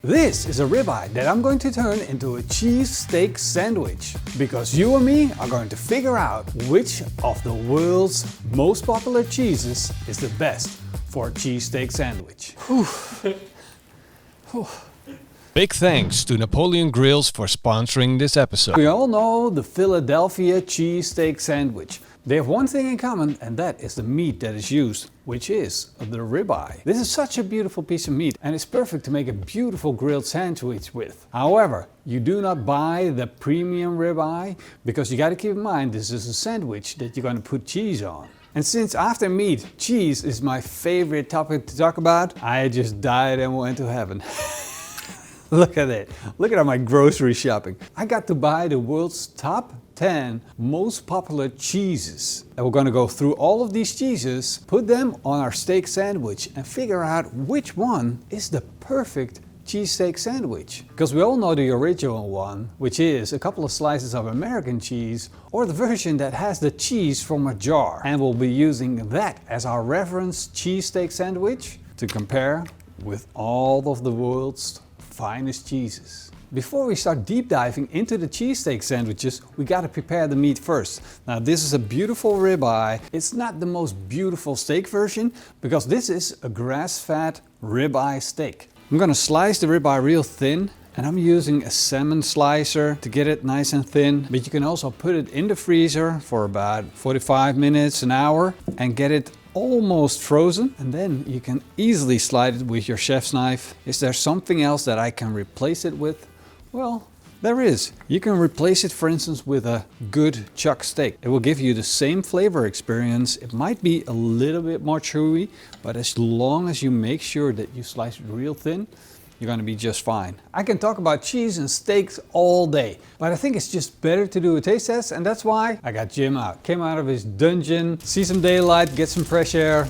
This is a ribeye that I'm going to turn into a cheese steak sandwich, because you and me are going to figure out which of the world's most popular cheeses is the best for a cheese steak sandwich. Big thanks to Napoleon Grills for sponsoring this episode. We all know the Philadelphia cheese steak sandwich. They have one thing in common, and that is the meat that is used, which is the ribeye. This is such a beautiful piece of meat, and it's perfect to make a beautiful grilled sandwich with. However, you do not buy the premium ribeye, because you got to keep in mind this is a sandwich that you're going to put cheese on. And since after meat, cheese is my favorite topic to talk about, I just died and went to heaven. Look at it. Look at all my grocery shopping. I got to buy the world's top 10 most popular cheeses. And we're going to go through all of these cheeses, put them on our steak sandwich, and figure out which one is the perfect cheesesteak sandwich. Because we all know the original one, which is a couple of slices of American cheese, or the version that has the cheese from a jar. And we'll be using that as our reference cheesesteak sandwich to compare with all of the world's finest cheeses. Before we start deep diving into the cheesesteak sandwiches, we got to prepare the meat first. Now this is a beautiful ribeye. It's not the most beautiful steak version, because this is a grass-fed ribeye steak. I'm gonna slice the ribeye real thin, and I'm using a salmon slicer to get it nice and thin. But you can also put it in the freezer for about 45 minutes, an hour, and get it almost frozen, and then you can easily slide it with your chef's knife. Is there something else that I can replace it with? Well, there is. You can replace it, for instance, with a good chuck steak. It will give you the same flavor experience. It might be a little bit more chewy, but as long as you make sure that you slice it real thin, you're going to be just fine. I can talk about cheese and steaks all day, but I think it's just better to do a taste test, and that's why I got Jim out. Came out of his dungeon, see some daylight, get some fresh air,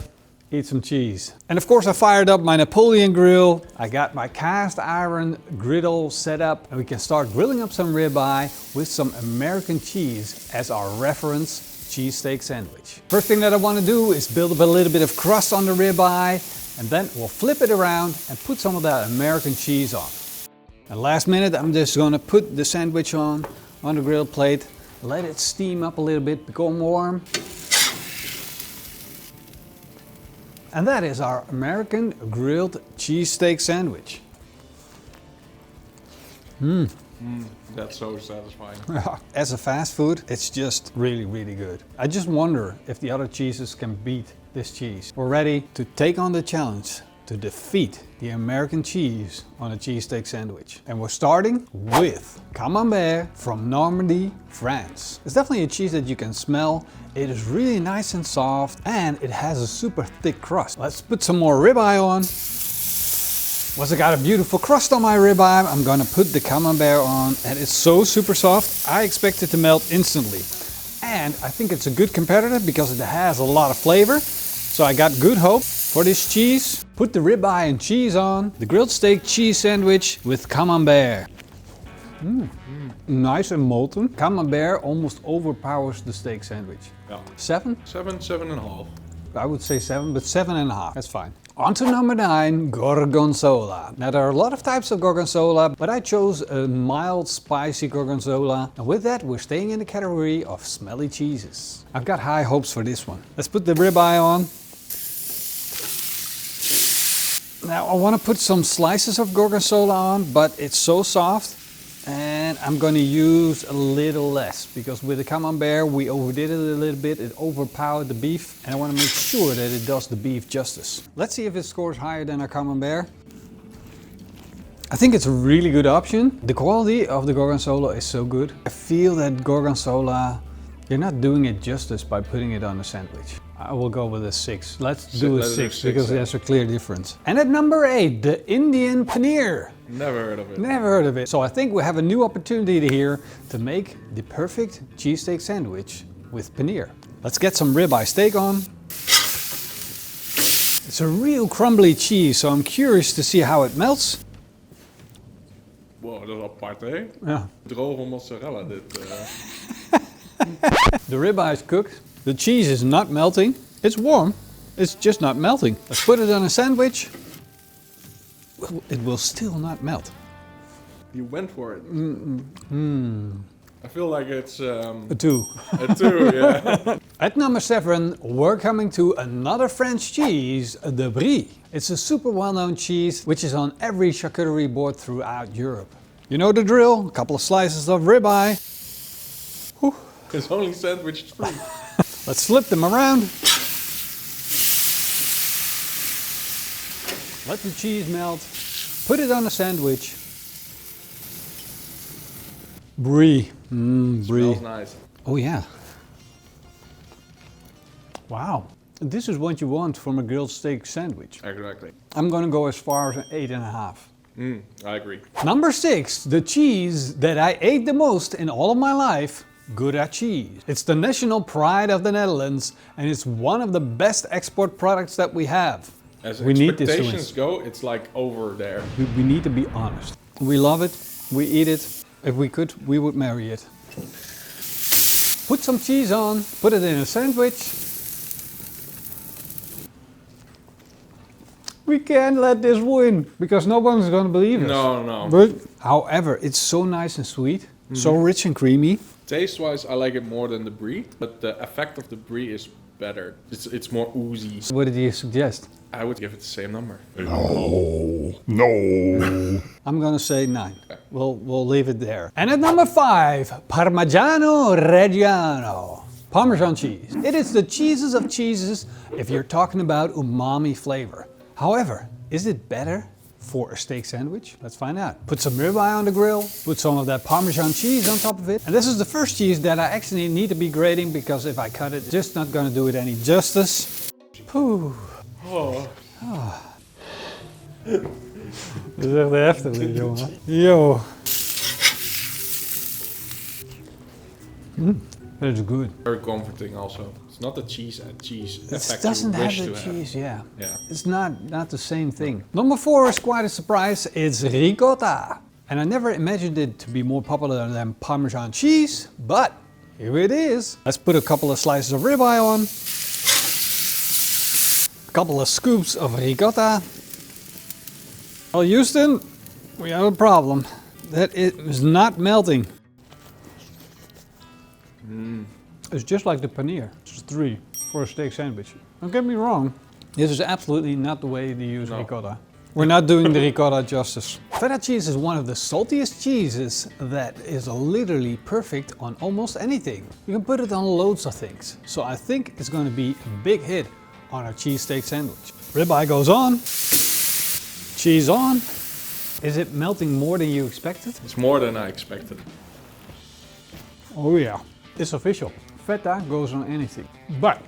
eat some cheese. And of course I fired up my Napoleon grill. I got my cast iron griddle set up, and we can start grilling up some ribeye with some American cheese as our reference cheesesteak sandwich. First thing that I want to do is build up a little bit of crust on the ribeye, and then we'll flip it around and put some of that American cheese on. And last minute, I'm just going to put the sandwich on the grill plate, let it steam up a little bit, become warm. And that is our American grilled cheesesteak sandwich. That's so satisfying. As a fast food, it's just really, really good. I just wonder if the other cheeses can beat this cheese. We're ready to take on the challenge to defeat the American cheese on a cheesesteak sandwich. And we're starting with Camembert from Normandy, France. It's definitely a cheese that you can smell. It is really nice and soft, and it has a super thick crust. Let's put some more ribeye on. Once I got a beautiful crust on my ribeye, I'm gonna put the Camembert on, and it's so super soft, I expect it to melt instantly. And I think it's a good competitor because it has a lot of flavor. So I got good hope for this cheese. Put the ribeye and cheese on, the grilled steak cheese sandwich with Camembert. Nice and molten. Camembert almost overpowers the steak sandwich. Yeah. 7? 7.5. I would say 7, but 7.5. That's fine. On to number 9, Gorgonzola. Now there are a lot of types of Gorgonzola, but I chose a mild spicy Gorgonzola. And with that, we're staying in the category of smelly cheeses. I've got high hopes for this one. Let's put the ribeye on. Now I want to put some slices of Gorgonzola on, but it's so soft. And I'm going to use a little less, because with the Camembert we overdid it a little bit. It overpowered the beef, and I want to make sure that it does the beef justice. Let's see if it scores higher than our Camembert. I think it's a really good option. The quality of the Gorgonzola is so good. I feel that Gorgonzola, you're not doing it justice by putting it on a sandwich. I will go with a 6. Let's do a 6 because there's a clear difference. And at number 8, the Indian Paneer. Never heard of it. Never heard of it. So I think we have a new opportunity here to make the perfect cheesesteak sandwich with paneer. Let's get some ribeye steak on. It's a real crumbly cheese, so I'm curious to see how it melts. Wow, dat is apart, hè? Ja. Droge mozzarella, dit. The ribeye is cooked. The cheese is not melting. It's warm. It's just not melting. Let's put it on a sandwich. it will still not melt. You went for it. I feel like it's A 2. a 2, yeah. At number 7, we're coming to another French cheese, the Brie. It's a super well-known cheese which is on every charcuterie board throughout Europe. You know the drill, a couple of slices of ribeye. Whew. It's only sandwiched free. Let's flip them around. Let the cheese melt. Put it on a sandwich. Brie. Brie. Smells nice. Oh yeah. Wow. This is what you want from a grilled steak sandwich. Exactly. I'm gonna go as far as an 8.5. I agree. Number 6, the cheese that I ate the most in all of my life, Gouda cheese. It's the national pride of the Netherlands and it's one of the best export products that we have. As We need this to expectations go, it's like over there. We need to be honest. We love it, we eat it. If we could, we would marry it. Put some cheese on, put it in a sandwich. We can't let this win because no one's gonna believe us. No. But however, it's so nice and sweet, so rich and creamy. Taste-wise, I like it more than the Brie, but the effect of the Brie is better. It's more oozy. What did you suggest? I would give it the same number. No. I'm gonna say 9. We'll leave it there. And at number 5, Parmigiano Reggiano. Parmesan cheese. It is the cheeses of cheeses if you're talking about umami flavor. However, is it better for a steak sandwich? Let's find out. Put some ribeye on the grill, put some of that Parmesan cheese on top of it. And this is the first cheese that I actually need to be grating because if I cut it, it's just not gonna do it any justice. Poeh. Oh. Dat is echt heftig, dit, jongen. Yo. That's good. Very comforting also. It's not the cheese It effect doesn't you wish have to the cheese, yeah. Yeah. It's not the same thing. Number 4 is quite a surprise. It's ricotta. And I never imagined it to be more popular than Parmesan cheese, but here it is. Let's put a couple of slices of ribeye on. A couple of scoops of ricotta. Well, Houston, we have a problem. That it is not melting. It's just like the paneer. It's 3 for a steak sandwich. Don't get me wrong. This is absolutely not the way to use ricotta. We're not doing the ricotta justice. Feta cheese is one of the saltiest cheeses that is literally perfect on almost anything. You can put it on loads of things. So I think it's going to be a big hit on a cheesesteak sandwich. Ribeye goes on. Cheese on. Is it melting more than you expected? It's more than I expected. Oh yeah, it's official. Feta goes on anything. But,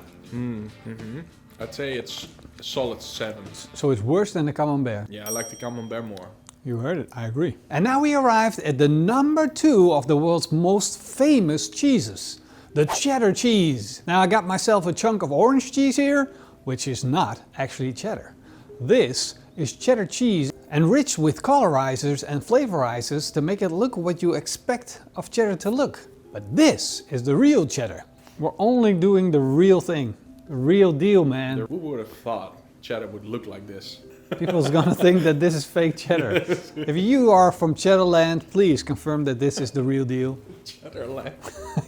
I'd say it's a solid 7. so it's worse than the Camembert. Yeah, I like the Camembert more. You heard it, I agree. And now we arrived at the number 2 of the world's most famous cheeses. The cheddar cheese. Now I got myself a chunk of orange cheese here, which is not actually cheddar. This is cheddar cheese enriched with colorizers and flavorizers to make it look what you expect of cheddar to look. But this is the real cheddar. We're only doing the real thing. The real deal, man. Who would have thought cheddar would look like this? People's gonna think that this is fake cheddar. If you are from Cheddarland, please confirm that this is the real deal. Cheddar lamb.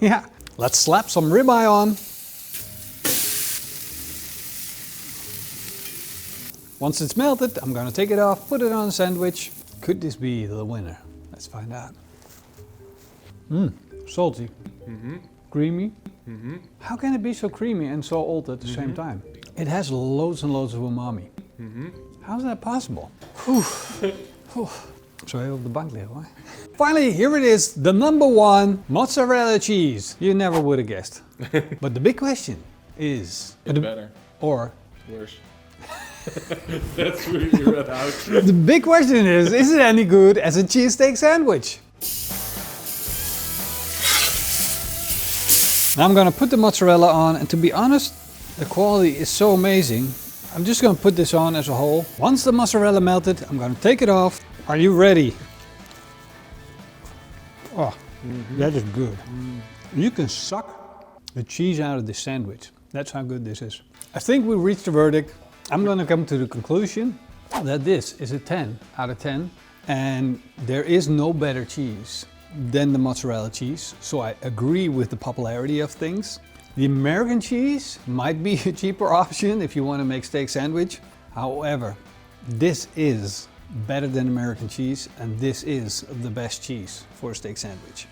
Yeah. Let's slap some ribeye on. Once it's melted, I'm gonna take it off, put it on a sandwich. Could this be the winner? Let's find out. Salty. Creamy. How can it be so creamy and so old at the same time? It has loads and loads of umami. How is that possible? Zo heel op de bank liggen hoor. Finally, here it is, the number 1 mozzarella cheese. You never would have guessed. But the big question is... It's better. Or... Worse. That's really read out. The big question is it any good as a cheesesteak sandwich? Now I'm gonna put the mozzarella on, and to be honest, the quality is so amazing. I'm just gonna put this on as a whole. Once the mozzarella melted, I'm gonna take it off. Are you ready? Oh, that is good. You can suck the cheese out of this sandwich. That's how good this is. I think we reached the verdict. I'm gonna come to the conclusion. that this is a 10 out of 10, and there is no better cheese than the mozzarella cheese, so I agree with the popularity of things. The American cheese might be a cheaper option if you want to make steak sandwich. However, this is better than American cheese, and this is the best cheese for a steak sandwich.